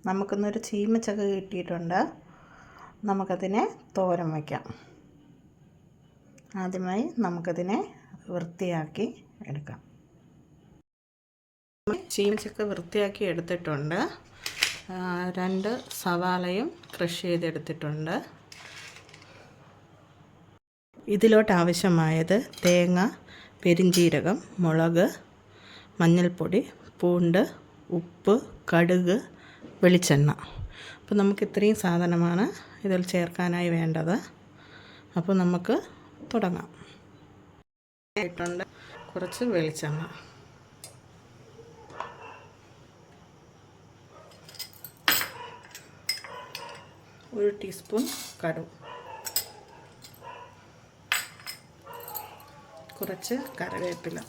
നമുക്കിന്നൊരു ചീമച്ചക്ക കിട്ടിയിട്ടുണ്ട്. നമുക്കതിനെ തോരൻ വയ്ക്കാം. ആദ്യമായി നമുക്കതിനെ വൃത്തിയാക്കി എടുക്കാം. ചീമച്ചക്ക വൃത്തിയാക്കി എടുത്തിട്ടുണ്ട്. 2 സവാളയും ക്രഷ് ചെയ്തെടുത്തിട്ടുണ്ട്. ഇതിലോട്ട് ആവശ്യമായത് തേങ്ങ, പെരിഞ്ചീരകം, മുളക്, മഞ്ഞൾപ്പൊടി, പൂണ്ട്, ഉപ്പ്, കടുക്, വെളിച്ചെണ്ണ. അപ്പോൾ നമുക്ക് ഇത്രയും സാധനമാണ് ഇതിൽ ചേർക്കാനായി വേണ്ടത്. അപ്പോൾ നമുക്ക് തുടങ്ങാം. കുറച്ച് വെളിച്ചെണ്ണ, 1 ടീസ്പൂൺ കടുക്, കുറച്ച് കറിവേപ്പില,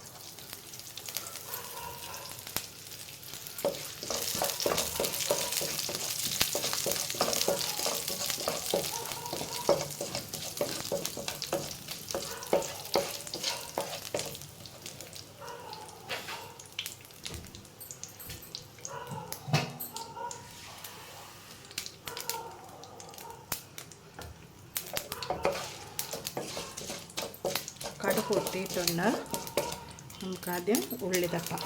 കടുക് പൊട്ടിയിട്ടുണ്ട്. നമുക്കാദ്യം ഉള്ളി തട്ടാം.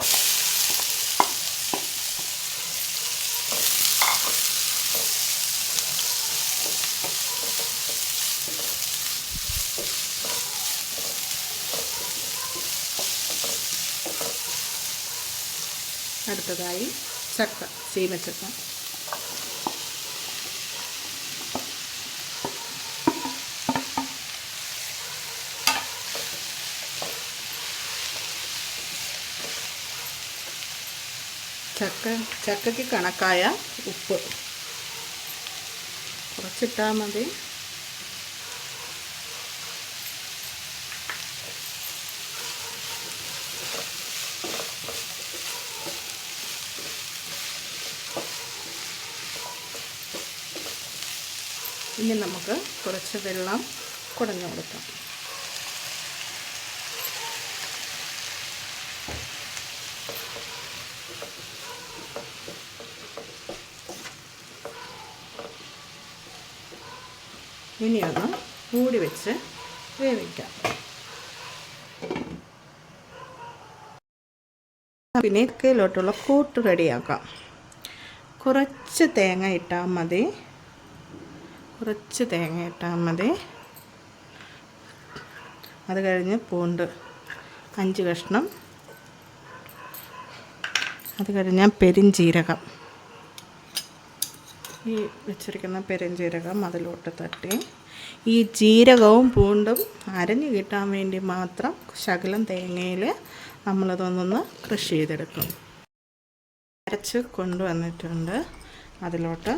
അടുത്തതായി ചക്ക, ചീമച്ചക്ക. ചക്കയ്ക്ക് കണക്കായ ഉപ്പ് കുറച്ചിട്ടാൽ മതി. ഇനി നമുക്ക് കുറച്ച് വെള്ളം കുടഞ്ഞു കൊടുക്കാം. ഇനിയൊന്ന് മൂടി വെച്ച് വേവിക്കാം. പിന്നെ ഇതിലോട്ടുള്ള കൂട്ട് റെഡിയാക്കാം. കുറച്ച് തേങ്ങ ഇട്ടാൽ മതി. അത് കഴിഞ്ഞ് പൂണ്ട് 5 കഷ്ണം. അത് കഴിഞ്ഞാൽ പെരിഞ്ചീരകം, ഈ വെച്ചിരിക്കുന്ന പെരിഞ്ചീരകം അതിലോട്ട് തട്ടി. ഈ ജീരകവും പൂണ്ടും അരഞ്ഞു കിട്ടാൻ വേണ്ടി മാത്രം ശകലം തേങ്ങയിൽ നമ്മളതൊന്നൊന്ന് ക്രഷ് ചെയ്തെടുക്കും. അരച്ച് കൊണ്ടുവന്നിട്ടുണ്ട്. അതിലോട്ട്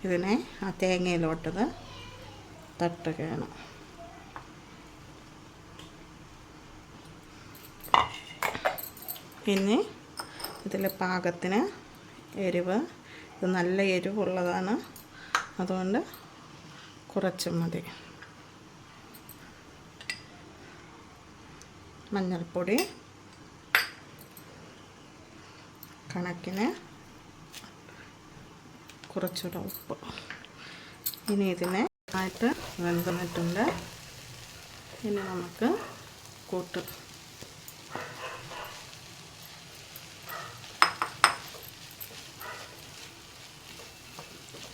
ഇതിനെ ആ തേങ്ങയിലോട്ടത് തട്ടുകയാണ്. പിന്നെ ഇതിൽ പാകത്തിന് എരിവ്, ഇത് നല്ല എരിവുള്ളതാണ്, അതുകൊണ്ട് കുറച്ച് മതി. മഞ്ഞൾപ്പൊടി കണക്കിന്, കുറച്ചുകൂടെ ഉപ്പ്. ഇനി ഇതിനെ ആയിട്ട് വെന്തിട്ടുണ്ട്. ഇനി നമുക്ക് കൂട്ട്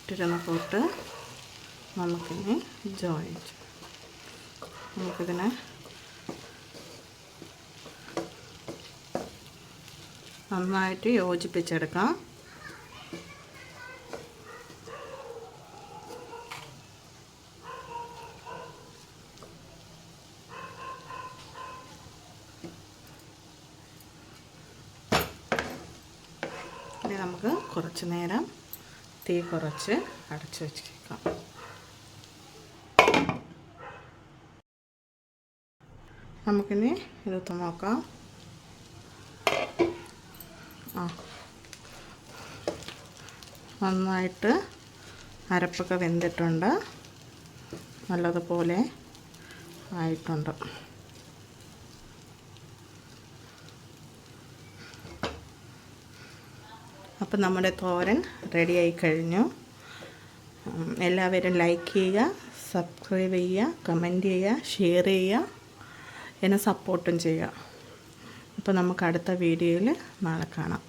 ഇട്ടിരുന്ന കൂട്ട് നമുക്കിനി ജോയിൻ ചെയ്യാം. നമുക്കിതിനെ നന്നായിട്ട് യോജിപ്പിച്ചെടുക്കാം. ഇനി നമുക്ക് കുറച്ച് നേരം തീ കുറച്ച് അടച്ചു വച്ചേക്കാം. നമുക്കിനി ഇത് നോക്കാം. നന്നായിട്ട് അരപ്പൊക്കെ വെന്തിട്ടുണ്ട്, നല്ലതുപോലെ ആയിട്ടുണ്ട്. അപ്പം നമ്മുടെ തോരൻ റെഡിയായി കഴിഞ്ഞു. എല്ലാവരും ലൈക്ക് ചെയ്യുക, സബ്സ്ക്രൈബ് ചെയ്യുക, കമൻറ്റ് ചെയ്യുക, ഷെയർ ചെയ്യുക, എന്നെ സപ്പോർട്ടും ചെയ്യുക. അപ്പോൾ നമുക്ക് അടുത്ത വീഡിയോയിൽ നാളെ കാണാം.